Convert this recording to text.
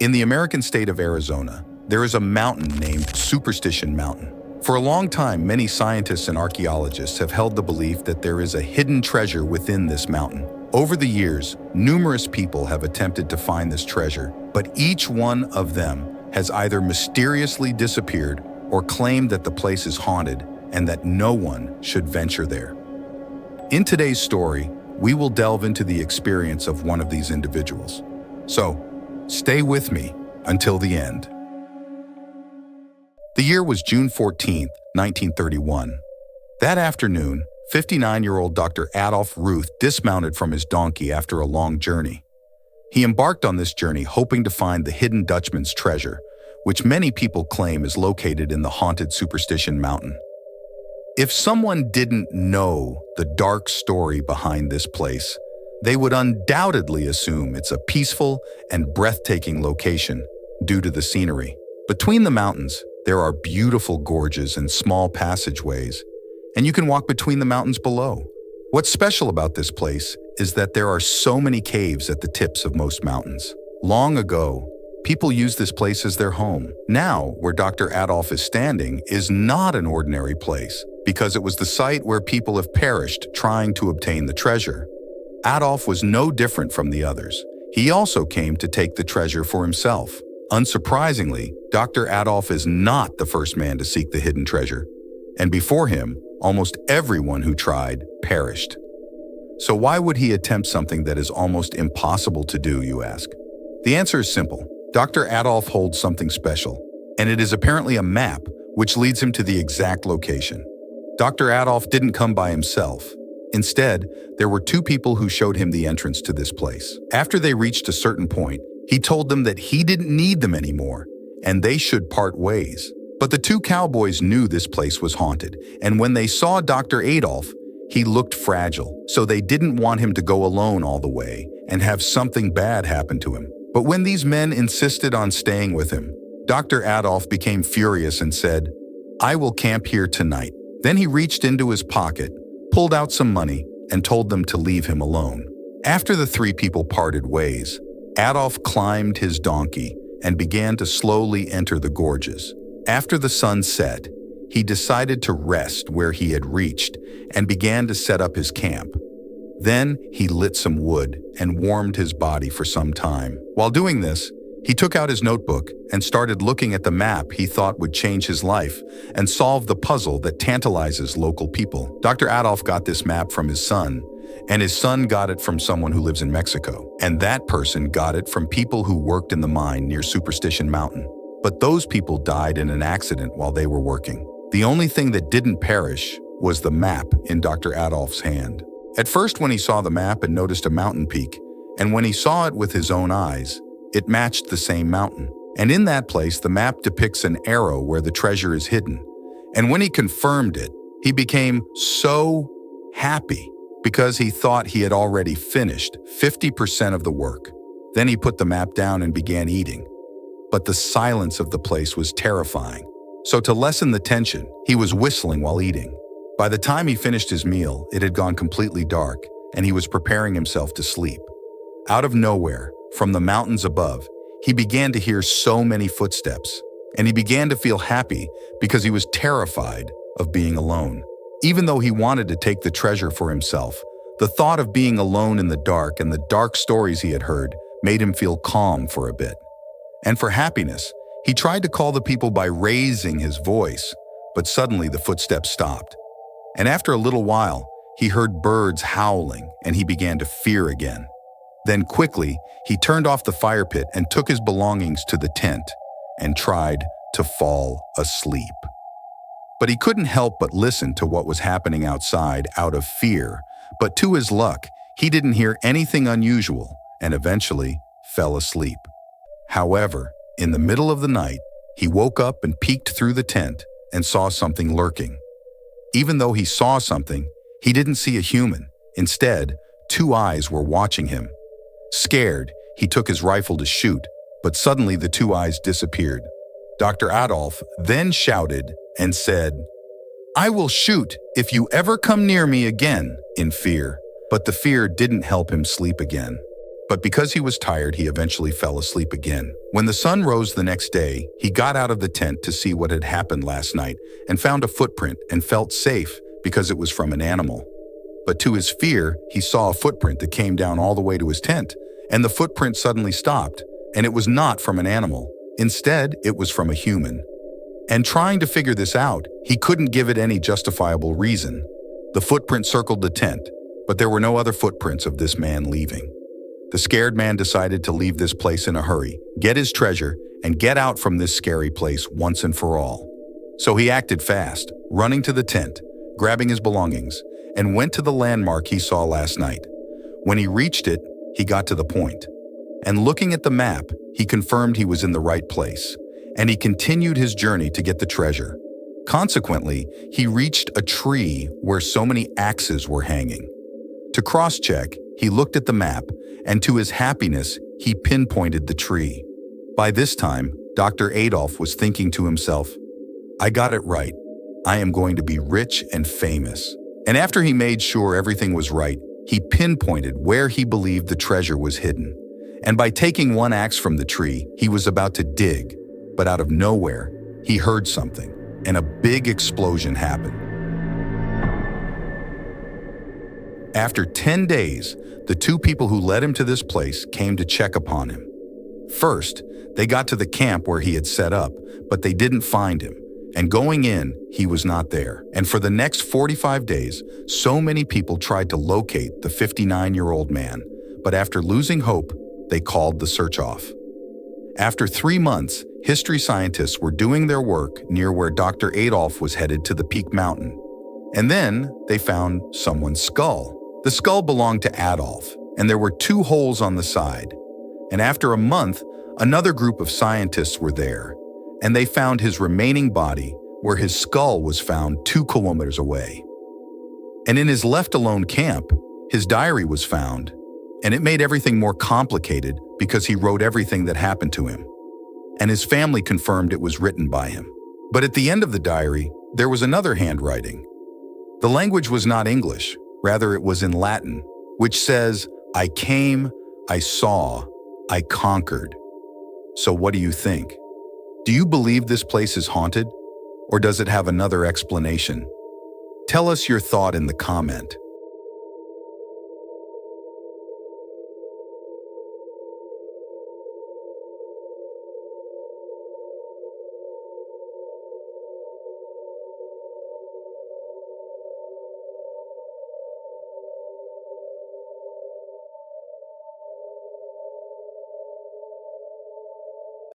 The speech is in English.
In the American state of Arizona, there is a mountain named Superstition Mountain. For a long time, many scientists and archaeologists have held the belief that there is a hidden treasure within this mountain. Over the years, numerous people have attempted to find this treasure, but each one of them has either mysteriously disappeared or claimed that the place is haunted and that no one should venture there. In today's story, we will delve into the experience of one of these individuals. So, stay with me until the end. The year was June 14, 1931. That afternoon, 59-year-old Dr. Adolf Ruth dismounted from his donkey after a long journey. He embarked on this journey hoping to find the hidden Dutchman's treasure, which many people claim is located in the haunted Superstition Mountain. If someone didn't know the dark story behind this place, they would undoubtedly assume it's a peaceful and breathtaking location due to the scenery. Between the mountains, there are beautiful gorges and small passageways, and you can walk between the mountains below. What's special about this place is that there are so many caves at the tips of most mountains. Long ago, people used this place as their home. Now, where Dr. Adolf is standing is not an ordinary place, because it was the site where people have perished trying to obtain the treasure. Adolf was no different from the others. He also came to take the treasure for himself. Unsurprisingly, Dr. Adolf is not the first man to seek the hidden treasure, and before him, almost everyone who tried perished. So why would he attempt something that is almost impossible to do, you ask? The answer is simple. Dr. Adolf holds something special, and it is apparently a map which leads him to the exact location. Dr. Adolf didn't come by himself. Instead, there were two people who showed him the entrance to this place. After they reached a certain point, he told them that he didn't need them anymore, and they should part ways. But the two cowboys knew this place was haunted, and when they saw Dr. Adolf, he looked fragile, so they didn't want him to go alone all the way and have something bad happen to him. But when these men insisted on staying with him, Dr. Adolf became furious and said, "I will camp here tonight." Then he reached into his pocket, pulled out some money, and told them to leave him alone. After the three people parted ways, Adolf climbed his donkey and began to slowly enter the gorges. After the sun set, he decided to rest where he had reached and began to set up his camp. Then he lit some wood and warmed his body for some time. While doing this, he took out his notebook and started looking at the map he thought would change his life and solve the puzzle that tantalizes local people. Dr. Adolf got this map from his son, and his son got it from someone who lives in Mexico. And that person got it from people who worked in the mine near Superstition Mountain. But those people died in an accident while they were working. The only thing that didn't perish was the map in Dr. Adolf's hand. At first, when he saw the map and noticed a mountain peak, and when he saw it with his own eyes, it matched the same mountain. And in that place, the map depicts an arrow where the treasure is hidden. And when he confirmed it, he became so happy because he thought he had already finished 50% of the work. Then he put the map down and began eating. But the silence of the place was terrifying. So to lessen the tension, he was whistling while eating. By the time he finished his meal, it had gone completely dark, and he was preparing himself to sleep. Out of nowhere, from the mountains above, he began to hear so many footsteps, and he began to feel happy because he was terrified of being alone. Even though he wanted to take the treasure for himself, the thought of being alone in the dark and the dark stories he had heard made him feel calm for a bit. And for happiness, he tried to call the people by raising his voice, but suddenly the footsteps stopped. And after a little while, he heard birds howling, and he began to fear again. Then quickly, he turned off the fire pit and took his belongings to the tent and tried to fall asleep. But he couldn't help but listen to what was happening outside out of fear. But to his luck, he didn't hear anything unusual and eventually fell asleep. However, in the middle of the night, he woke up and peeked through the tent and saw something lurking. Even though he saw something, he didn't see a human. Instead, two eyes were watching him. Scared, he took his rifle to shoot, but suddenly the two eyes disappeared. Dr. Adolf then shouted and said, "I will shoot if you ever come near me again," in fear. But the fear didn't help him sleep again. But because he was tired, he eventually fell asleep again. When the sun rose the next day, he got out of the tent to see what had happened last night and found a footprint and felt safe because it was from an animal. But to his fear, he saw a footprint that came down all the way to his tent, and the footprint suddenly stopped, and it was not from an animal. Instead, it was from a human. And trying to figure this out, he couldn't give it any justifiable reason. The footprint circled the tent, but there were no other footprints of this man leaving. The scared man decided to leave this place in a hurry, get his treasure, and get out from this scary place once and for all. So he acted fast, running to the tent, grabbing his belongings, and went to the landmark he saw last night. When he reached it, he got to the point. And looking at the map, he confirmed he was in the right place, and he continued his journey to get the treasure. Consequently, he reached a tree where so many axes were hanging. To cross-check, he looked at the map, and to his happiness, he pinpointed the tree. By this time, Dr. Adolf was thinking to himself, "I got it right. I am going to be rich and famous." And after he made sure everything was right, he pinpointed where he believed the treasure was hidden. And by taking one axe from the tree, he was about to dig, but out of nowhere, he heard something, and a big explosion happened. After 10 days, the two people who led him to this place came to check upon him. First, they got to the camp where he had set up, but they didn't find him. And going in, he was not there. And for the next 45 days, so many people tried to locate the 59-year-old man, but after losing hope, they called the search off. After 3 months, history scientists were doing their work near where Dr. Adolf was headed to the Peak Mountain. And then they found someone's skull. The skull belonged to Adolf, and there were 2 holes on the side. And after a month, another group of scientists were there, and they found his remaining body where his skull was found 2 kilometers away. And in his left-alone camp, his diary was found, and it made everything more complicated because he wrote everything that happened to him. And his family confirmed it was written by him. But at the end of the diary, there was another handwriting. The language was not English, rather it was in Latin, which says, "I came, I saw, I conquered." So what do you think? Do you believe this place is haunted? Or does it have another explanation? Tell us your thought in the comment.